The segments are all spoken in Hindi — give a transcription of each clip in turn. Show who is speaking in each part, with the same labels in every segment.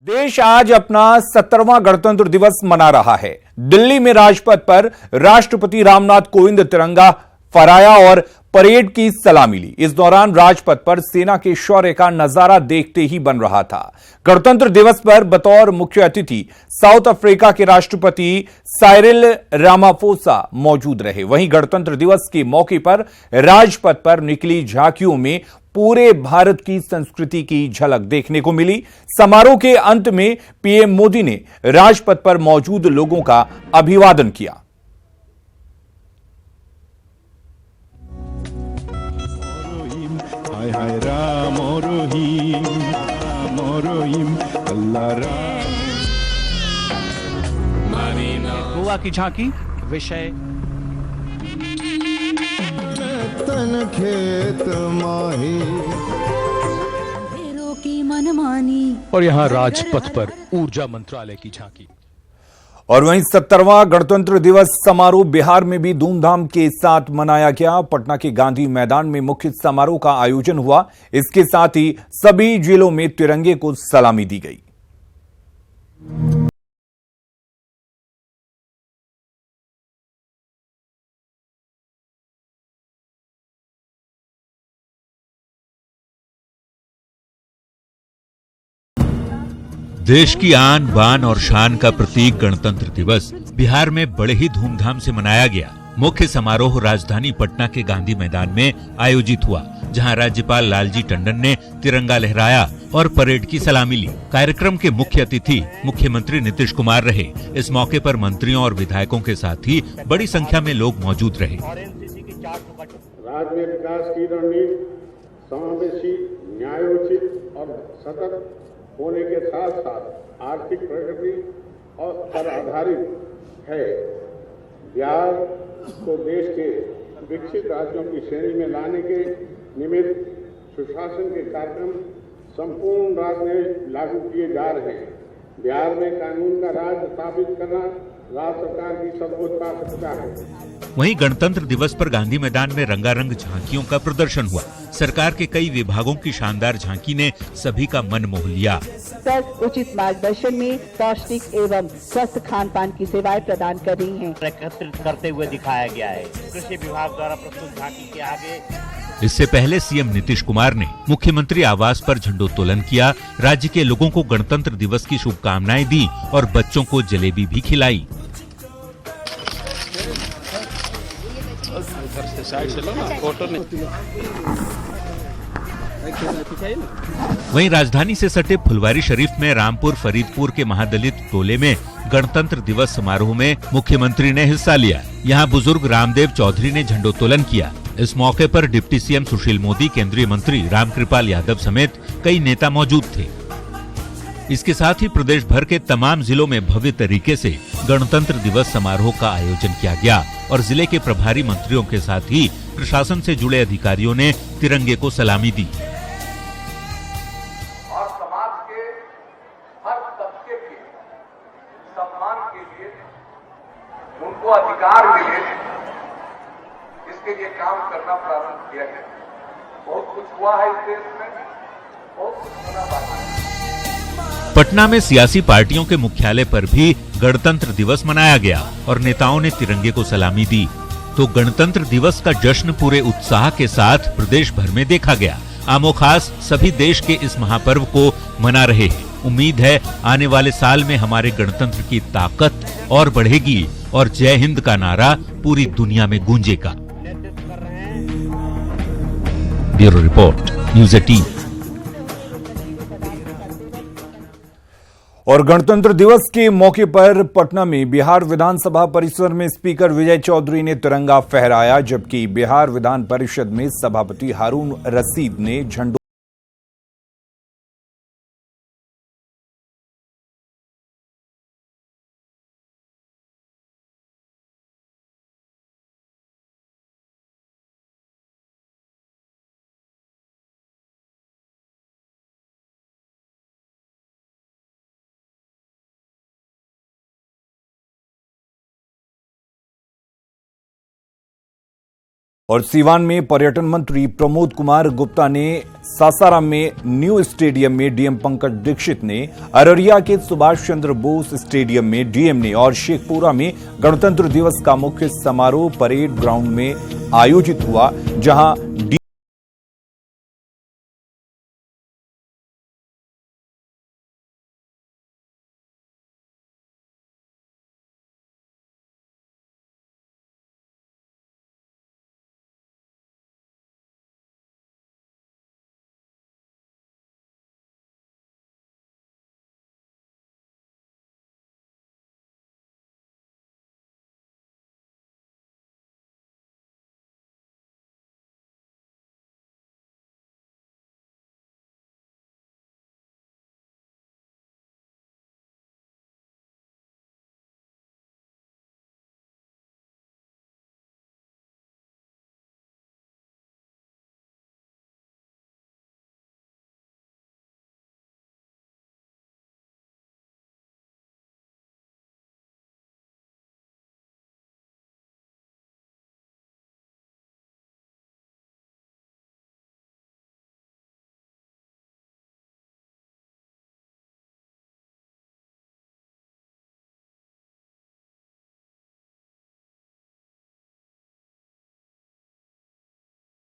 Speaker 1: देश आज अपना 17वां गणतंत्र दिवस मना रहा है। दिल्ली में राजपथ पर राष्ट्रपति रामनाथ कोविंद तिरंगा फहराया और परेड की सलामी ली। इस दौरान राजपथ पर सेना के शौर्य का नजारा देखते ही बन रहा था। गणतंत्र दिवस पर बतौर मुख्य अतिथि साउथ अफ्रीका के राष्ट्रपति साइरिल रामाफोसा मौजूद रहे। वहीं गणतंत्र दिवस के मौके पर राजपथ पर निकली झांकियों में पूरे भारत की संस्कृति की झलक देखने को मिली। समारोह के अंत में पीएम मोदी ने राजपथ पर मौजूद लोगों का अभिवादन किया।
Speaker 2: हाय हाय राम रहीम अल्लाह राम।
Speaker 3: गोवा की झांकी विषय
Speaker 2: तन खेत माही
Speaker 4: की मनमानी।
Speaker 3: और यहाँ राजपथ पर ऊर्जा मंत्रालय की झांकी।
Speaker 1: और वहीं 17वां गणतंत्र दिवस समारोह बिहार में भी धूमधाम के साथ मनाया गया। पटना के गांधी मैदान में मुख्य समारोह का आयोजन हुआ। इसके साथ ही सभी जिलों में तिरंगे को सलामी दी गई।
Speaker 5: देश की आन बान और शान का प्रतीक गणतंत्र दिवस बिहार में बड़े ही धूमधाम से मनाया गया। मुख्य समारोह राजधानी पटना के गांधी मैदान में आयोजित हुआ, जहां राज्यपाल लालजी टंडन ने तिरंगा लहराया और परेड की सलामी ली। कार्यक्रम के मुख्य अतिथि मुख्यमंत्री नीतीश कुमार रहे। इस मौके पर मंत्रियों और विधायकों के साथ ही बड़ी संख्या में लोग मौजूद रहे।
Speaker 6: राज्य में विकास की रणनीति समावेशी, न्यायोचित और सतत होने के साथ साथ आर्थिक प्रगति और पर आधारित है। बिहार को देश के विकसित राज्यों की श्रेणी में लाने के निमित्त सुशासन के कार्यक्रम संपूर्ण राज्य में लागू किए जा रहे हैं। बिहार में कानून का राज स्थापित करना राज्य सरकार की सर्वोच्च प्राथमिकता है।
Speaker 5: वहीं गणतंत्र दिवस पर गांधी मैदान में रंगारंग झांकियों का प्रदर्शन हुआ। सरकार के कई विभागों की शानदार झांकी ने सभी का मन मोह लिया।
Speaker 7: उचित मार्गदर्शन में पौष्टिक एवं स्वस्थ खान पान की सेवाएं प्रदान कर रही हैं।
Speaker 8: एकत्रित करते हुए दिखाया गया है। कृषि विभाग द्वारा प्रस्तुत झांकी के आगे
Speaker 5: इससे पहले सीएम नीतीश कुमार ने मुख्यमंत्री आवास पर झंडोत्तोलन किया, राज्य के लोगों को गणतंत्र दिवस की शुभकामनाएं दी और बच्चों को जलेबी भी खिलाई। वहीं राजधानी से सटे फुलवारी शरीफ में रामपुर फरीदपुर के महादलित टोले में गणतंत्र दिवस समारोह में मुख्यमंत्री ने हिस्सा लिया। यहां बुजुर्ग रामदेव चौधरी ने झंडोत्तोलन किया। इस मौके पर डिप्टी सीएम सुशील मोदी, केंद्रीय मंत्री रामकृपाल यादव समेत कई नेता मौजूद थे। इसके साथ ही प्रदेश भर के तमाम जिलों में भव्य तरीके से गणतंत्र दिवस समारोह का आयोजन किया गया और जिले के प्रभारी मंत्रियों के साथ ही प्रशासन से जुड़े अधिकारियों ने तिरंगे को सलामी दी।
Speaker 6: और समाज के हर तबके के सम्मान के लिए उनको अधिकार मिले, इसके लिए काम करना प्रारंभ किया गया। बहुत कुछ हुआ है इस देश में, बहुत कुछ होना बाकी है।
Speaker 5: पटना में सियासी पार्टियों के मुख्यालय पर भी गणतंत्र दिवस मनाया गया और नेताओं ने तिरंगे को सलामी दी। तो गणतंत्र दिवस का जश्न पूरे उत्साह के साथ प्रदेश भर में देखा गया। आमो खास सभी देश के इस महापर्व को मना रहे हैं। उम्मीद है आने वाले साल में हमारे गणतंत्र की ताकत और बढ़ेगी और जय हिंद का नारा पूरी दुनिया में गूंजेगा। Bureau report, news 18।
Speaker 1: और गणतंत्र दिवस के मौके पर पटना में बिहार विधानसभा परिसर में स्पीकर विजय चौधरी ने तिरंगा फहराया, जबकि बिहार विधान परिषद में सभापति हारून रशीद ने झंडों और सीवान में पर्यटन मंत्री प्रमोद कुमार गुप्ता ने सासाराम में न्यू स्टेडियम में डीएम पंकज दीक्षित ने, अररिया के सुभाष चंद्र बोस स्टेडियम में डीएम ने और शेखपुरा में गणतंत्र दिवस का मुख्य समारोह परेड ग्राउंड में आयोजित हुआ, जहां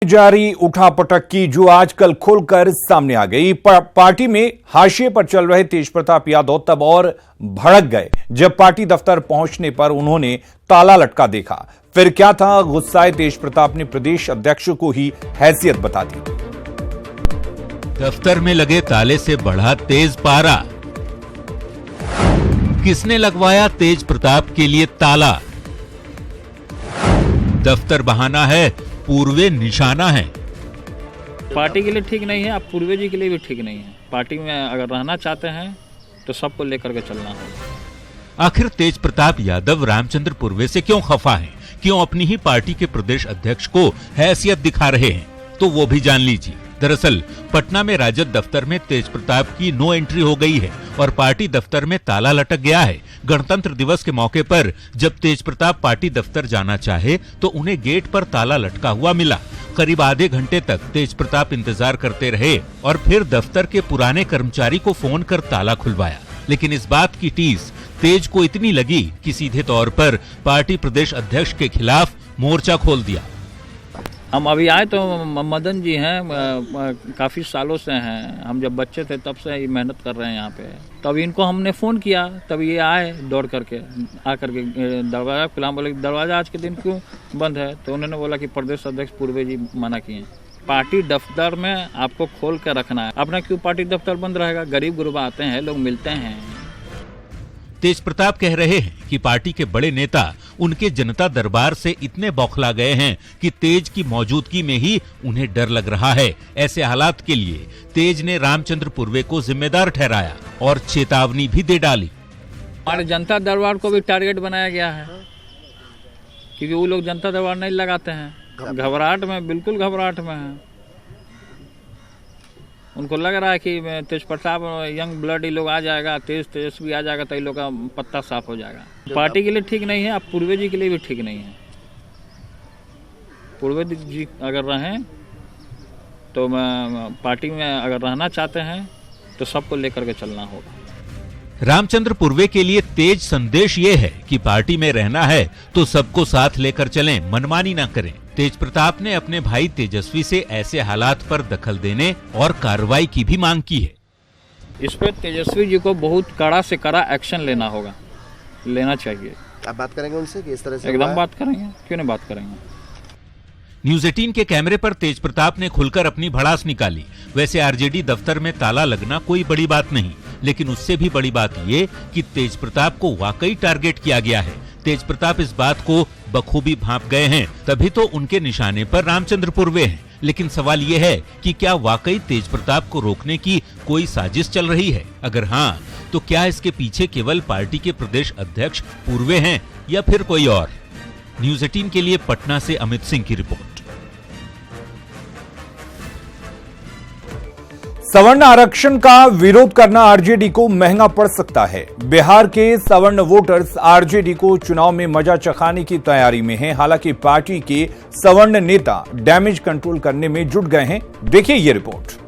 Speaker 1: जारी उठापटक की जो आजकल खुलकर सामने आ गई। पार्टी में हाशिए पर चल रहे तेजप्रताप यादव तब और भड़क गए जब पार्टी दफ्तर पहुंचने पर उन्होंने ताला लटका देखा। फिर क्या था, गुस्साए तेजप्रताप ने प्रदेश अध्यक्ष को ही हैसियत बता दी।
Speaker 5: दफ्तर में लगे ताले से बढ़ा तेज पारा। किसने लगवाया तेज प्रताप के लिए ताला? दफ्तर बहाना है, पूर्वे निशाना है।
Speaker 4: पार्टी के लिए ठीक नहीं है, अब पूर्वे जी के लिए भी ठीक नहीं है। पार्टी में अगर रहना चाहते हैं तो सबको लेकर के चलना होगा।
Speaker 5: आखिर तेज प्रताप यादव रामचंद्र पूर्वे से क्यों खफा हैं? क्यों अपनी ही पार्टी के प्रदेश अध्यक्ष को हैसियत दिखा रहे हैं? तो वो भी जान लीजिए। दरअसल पटना में राजद दफ्तर में तेज प्रताप की नो एंट्री हो गई है और पार्टी दफ्तर में ताला लटक गया है। गणतंत्र दिवस के मौके पर जब तेज प्रताप पार्टी दफ्तर जाना चाहे तो उन्हें गेट पर ताला लटका हुआ मिला। करीब आधे घंटे तक तेज प्रताप इंतजार करते रहे और फिर दफ्तर के पुराने कर्मचारी को फोन कर ताला खुलवाया। लेकिन इस बात की टीस तेज को इतनी लगी कि सीधे तौर पर पार्टी प्रदेश अध्यक्ष के खिलाफ मोर्चा खोल दिया।
Speaker 4: हम अभी आए तो मदन जी हैं, काफ़ी सालों से हैं, हम जब बच्चे थे तब से ही मेहनत कर रहे हैं यहाँ पे। तब इनको हमने फ़ोन किया, तब ये आए दौड़ करके आकर के दरवाज़ा खुला। बोले दरवाज़ा आज के दिन क्यों बंद है? तो उन्होंने बोला कि प्रदेश अध्यक्ष पूर्वे जी मना किए। पार्टी दफ्तर में आपको खोल के रखना है, अपना क्यों पार्टी दफ्तर बंद रहेगा? गरीब गुरबा आते हैं, लोग मिलते हैं।
Speaker 5: तेज प्रताप कह रहे हैं कि पार्टी के बड़े नेता उनके जनता दरबार से इतने बौखला गए हैं कि तेज की मौजूदगी में ही उन्हें डर लग रहा है। ऐसे हालात के लिए तेज ने रामचंद्र पूर्वे को जिम्मेदार ठहराया और चेतावनी भी दे डाली।
Speaker 4: हमारे जनता दरबार को भी टारगेट बनाया गया है क्योंकि वो लोग जनता दरबार नहीं लगाते हैं। घबराहट में, बिल्कुल घबराहट में है। उनको लग रहा है कि तेज प्रताप यंग ब्लड ये लोग आ जाएगा, तेजस्वी आ जाएगा तो ये लोग का पत्ता साफ हो जाएगा। पार्टी के लिए ठीक नहीं है, अब पूर्वे जी के लिए भी ठीक नहीं है। पूर्वे जी अगर रहें तो पार्टी में अगर रहना चाहते हैं तो सबको लेकर के चलना होगा।
Speaker 5: रामचंद्र पूर्वे के लिए तेज संदेश ये है कि पार्टी में रहना है तो सबको साथ लेकर चलें, मनमानी ना करें। तेज प्रताप ने अपने भाई तेजस्वी से ऐसे हालात पर दखल देने और कार्रवाई की भी मांग की है।
Speaker 4: इस पर तेजस्वी जी को बहुत कड़ा से कड़ा एक्शन लेना चाहिए।
Speaker 9: आप बात करेंगे उनसे कि इस तरह से?
Speaker 4: एकदम बात करेंगे, क्यों नहीं बात करेंगे।
Speaker 5: न्यूज 18 के कैमरे पर तेज प्रताप ने खुलकर अपनी भड़ास निकाली। वैसे आरजेडी दफ्तर में ताला लगना कोई बड़ी बात नहीं, लेकिन उससे भी बड़ी बात ये कि तेज प्रताप को वाकई टारगेट किया गया है। तेज प्रताप इस बात को बखूबी भांप गए हैं, तभी तो उनके निशाने पर रामचंद्र पूर्वे हैं। लेकिन सवाल ये है कि क्या वाकई तेज प्रताप को रोकने की कोई साजिश चल रही है? अगर हाँ, तो क्या इसके पीछे केवल पार्टी के प्रदेश अध्यक्ष पूर्वे हैं या फिर कोई और? न्यूज 18 के लिए पटना से अमित सिंह की रिपोर्ट।
Speaker 1: सवर्ण आरक्षण का विरोध करना आरजेडी को महंगा पड़ सकता है। बिहार के सवर्ण वोटर्स आरजेडी को चुनाव में मजा चखाने की तैयारी में हैं। हालांकि पार्टी के सवर्ण नेता डैमेज कंट्रोल करने में जुट गए हैं। देखिए ये रिपोर्ट।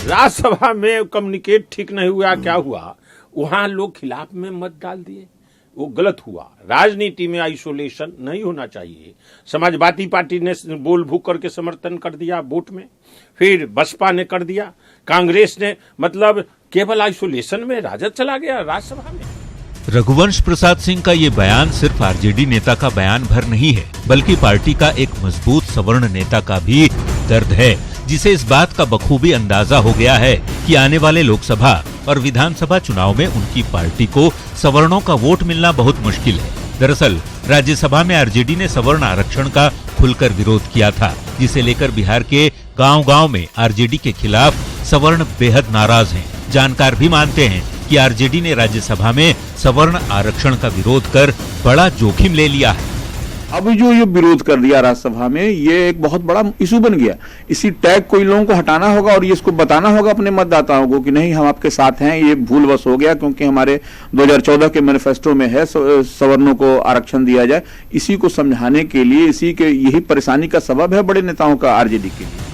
Speaker 6: राज्यसभा में कम्युनिकेट ठीक नहीं हुआ, क्या हुआ, वहां लोग खिलाफ में मत डाल दिए, वो गलत हुआ। राजनीति में आइसोलेशन नहीं होना चाहिए। समाजवादी पार्टी ने बोल भूक करके समर्थन कर दिया वोट में, फिर बसपा ने कर दिया, कांग्रेस ने, मतलब केवल आइसोलेशन में राजद चला गया राज्यसभा में।
Speaker 5: रघुवंश प्रसाद सिंह का ये बयान सिर्फ आरजेडी नेता का बयान भर नहीं है, बल्कि पार्टी का एक मजबूत सवर्ण नेता का भी दर्द है, जिसे इस बात का बखूबी अंदाजा हो गया है कि आने वाले लोकसभा और विधानसभा चुनाव में उनकी पार्टी को सवर्णों का वोट मिलना बहुत मुश्किल है। दरअसल राज्यसभा में आरजेडी ने सवर्ण आरक्षण का खुलकर विरोध किया था, जिसे लेकर बिहार के गांव-गांव में आरजेडी के खिलाफ सवर्ण बेहद नाराज हैं। जानकार भी मानते हैं कि आरजेडी ने राज्यसभा में सवर्ण आरक्षण का विरोध कर बड़ा जोखिम ले लिया है।
Speaker 10: अभी जो ये विरोध कर दिया राज्यसभा में, ये एक बहुत बड़ा इशू बन गया। इसी टैग को इन लोगों को हटाना होगा और ये इसको बताना होगा अपने मतदाताओं को कि नहीं, हम आपके साथ हैं। ये भूलवश हो गया क्योंकि हमारे 2014 के मैनिफेस्टो में है सवर्णों को आरक्षण दिया जाए। इसी को समझाने के लिए, इसी के यही परेशानी का सबब है बड़े नेताओं का आरजेडी के लिए।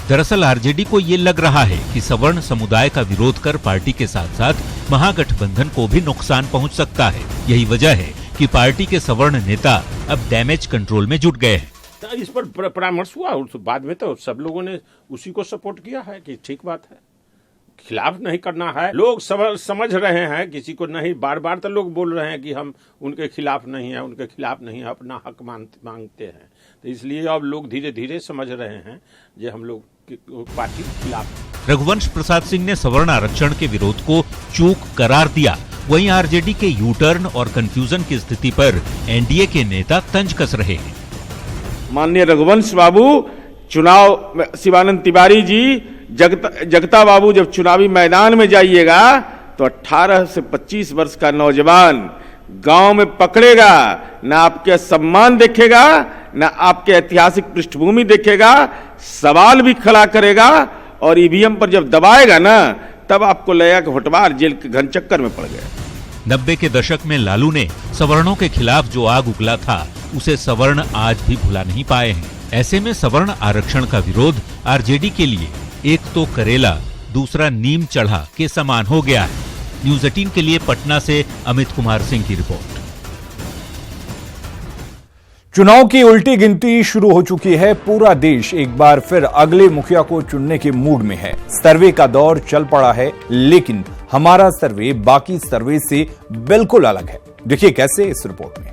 Speaker 5: दरअसल आरजेडी को ये लग रहा है कि सवर्ण समुदाय का विरोध कर पार्टी के साथ साथ महागठबंधन को भी नुकसान पहुंच सकता है। यही वजह है कि पार्टी के सवर्ण नेता अब डैमेज कंट्रोल में जुट गए हैं।
Speaker 6: इस पर परामर्श हुआ और बाद में तो सब लोगों ने उसी को सपोर्ट किया है कि ठीक बात है, खिलाफ नहीं करना है। लोग समझ रहे हैं, किसी को नहीं, बार बार तो लोग बोल रहे हैं कि हम उनके खिलाफ नहीं है, उनके खिलाफ नहीं है, अपना हक मांगते हैं। तो इसलिए अब लोग धीरे धीरे समझ रहे हैं कि हम लोग पार्टी के खिलाफ।
Speaker 5: रघुवंश प्रसाद सिंह ने सवर्ण आरक्षण के विरोध को चूक करार दिया। वहीं आरजेडी के यू टर्न और कंफ्यूजन की स्थिति पर एनडीए के नेता तंज कस रहे हैं।
Speaker 11: माननीय रघुवंश बाबू चुनाव, शिवानंद तिवारी जी, जगता बाबू, जब चुनावी मैदान में जाइएगा तो 18 से 25 वर्ष का नौजवान गांव में पकड़ेगा, न आपके सम्मान देखेगा, न आपके ऐतिहासिक पृष्ठभूमि देखेगा, सवाल भी खड़ा करेगा और ईवीएम पर जब दबाएगा ना, तब आपको लगेगा कि होटवार जेल के घन चक्कर में पड़ गए।
Speaker 5: 90 के दशक में लालू ने सवर्णों के खिलाफ जो आग उगला था, उसे सवर्ण आज भी भुला नहीं पाए हैं। ऐसे में सवर्ण आरक्षण का विरोध आरजेडी के लिए एक तो करेला, दूसरा नीम चढ़ा के समान हो गया है। न्यूज़ 18 के लिए पटना से अमित कुमार सिंह की रिपोर्ट।
Speaker 1: चुनाव की उल्टी गिनती शुरू हो चुकी है। पूरा देश एक बार फिर अगले मुखिया को चुनने के मूड में है। सर्वे का दौर चल पड़ा है, लेकिन हमारा सर्वे बाकी सर्वे से बिल्कुल अलग है। देखिए कैसे इस रिपोर्ट में।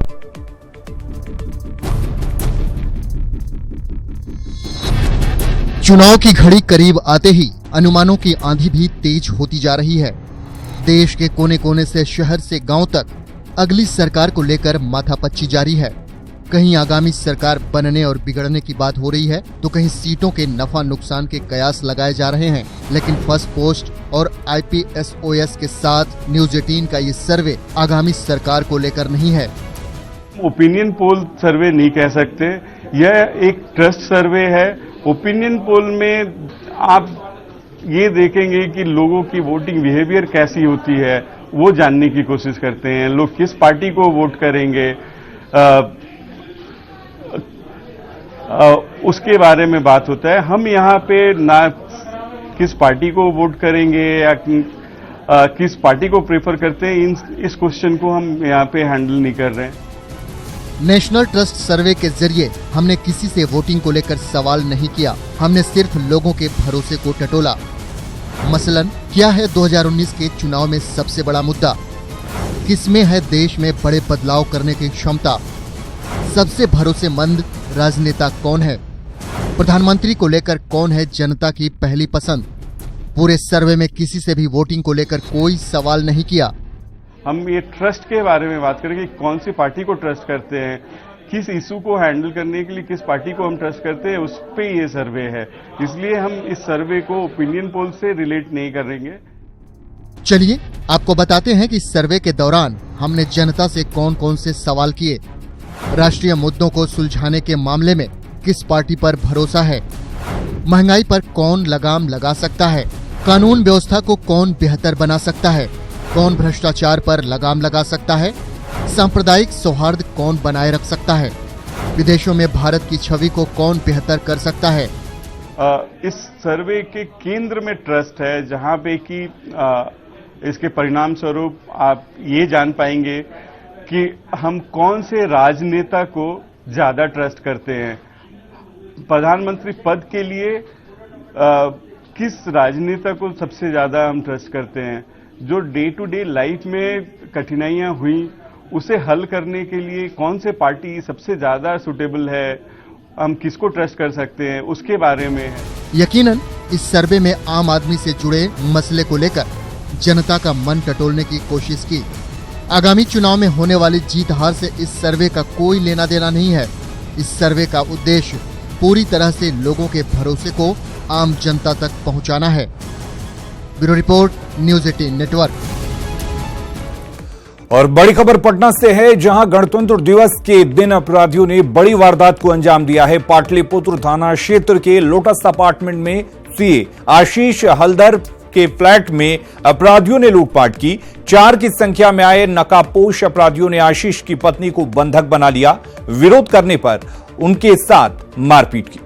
Speaker 12: चुनाव की घड़ी करीब आते ही अनुमानों की आंधी भी तेज होती जा रही है। देश के कोने कोने से शहर से गांव तक अगली सरकार को लेकर माथापच्ची जारी है। कहीं आगामी सरकार बनने और बिगड़ने की बात हो रही है, तो कहीं सीटों के नफा नुकसान के कयास लगाए जा रहे हैं। लेकिन फर्स्ट पोस्ट और IPSOS के साथ न्यूज़ 18 का ये सर्वे आगामी सरकार को लेकर नहीं है।
Speaker 2: ओपिनियन पोल सर्वे नहीं कह सकते, यह एक ट्रस्ट सर्वे है। ओपिनियन पोल में आप ये देखेंगे कि लोगों की वोटिंग बिहेवियर कैसी होती है, वो जानने की कोशिश करते हैं। लोग किस पार्टी को वोट करेंगे, उसके बारे में बात होता है। हम यहाँ पे ना किस पार्टी को वोट करेंगे या किस पार्टी को प्रेफर करते हैं, इस क्वेश्चन को हम यहाँ पे हैंडल नहीं कर रहे हैं।
Speaker 12: नेशनल ट्रस्ट सर्वे के जरिए हमने किसी से वोटिंग को लेकर सवाल नहीं किया, हमने सिर्फ लोगों के भरोसे को टटोला। मसलन क्या है 2019 के चुनाव में सबसे बड़ा मुद्दा, किसमें है देश में बड़े बदलाव करने की क्षमता, सबसे भरोसेमंद राजनेता कौन है, प्रधानमंत्री को लेकर कौन है जनता की पहली पसंद। पूरे सर्वे में किसी से भी वोटिंग को लेकर कोई सवाल नहीं किया।
Speaker 2: हम ये ट्रस्ट के बारे में बात करेंगे, कौन सी पार्टी को ट्रस्ट करते हैं, किस इशू को हैंडल करने के लिए किस पार्टी को हम ट्रस्ट करते हैं, उस पे ये सर्वे है। इसलिए हम इस सर्वे को ओपिनियन पोल से रिलेट नहीं करेंगे।
Speaker 12: चलिए आपको बताते हैं कि सर्वे के दौरान हमने जनता से कौन कौन से सवाल किए। राष्ट्रीय मुद्दों को सुलझाने के मामले में किस पार्टी पर भरोसा है? महंगाई पर कौन लगाम लगा सकता है? कानून व्यवस्था को कौन बेहतर बना सकता है? कौन भ्रष्टाचार पर लगाम लगा सकता है? सांप्रदायिक सौहार्द कौन बनाए रख सकता है? विदेशों में भारत की छवि को कौन बेहतर कर सकता है?
Speaker 2: इस सर्वे के केंद्र में ट्रस्ट है, जहां पे कि इसके परिणाम स्वरूप आप ये जान पाएंगे कि हम कौन से राजनेता को ज्यादा ट्रस्ट करते हैं। प्रधानमंत्री पद के लिए किस राजनेता को सबसे ज्यादा हम ट्रस्ट करते हैं। जो डे टू डे लाइफ में कठिनाइयां हुई उसे हल करने के लिए कौन से पार्टी सबसे ज्यादा सुटेबल है, हम किसको ट्रस्ट कर सकते हैं, उसके बारे में है।
Speaker 12: यकीनन इस सर्वे में आम आदमी से जुड़े मसले को लेकर जनता का मन टटोलने की कोशिश की। आगामी चुनाव में होने वाली जीत हार से इस सर्वे का कोई लेना देना नहीं है। इस सर्वे का उद्देश्य पूरी तरह से लोगों के भरोसे को आम जनता तक पहुंचाना है। Bureau report, news 18 network.
Speaker 1: और बड़ी खबर पटना से है, जहां गणतंत्र दिवस के दिन अपराधियों ने बड़ी वारदात को अंजाम दिया है। पाटलिपुत्र थाना क्षेत्र के लोटस अपार्टमेंट में सीए आशीष हल्दर के फ्लैट में अपराधियों ने लूटपाट की। 4 की संख्या में आए नकाबपोश अपराधियों ने आशीष की पत्नी को बंधक बना लिया। विरोध करने पर उनके साथ मारपीट की।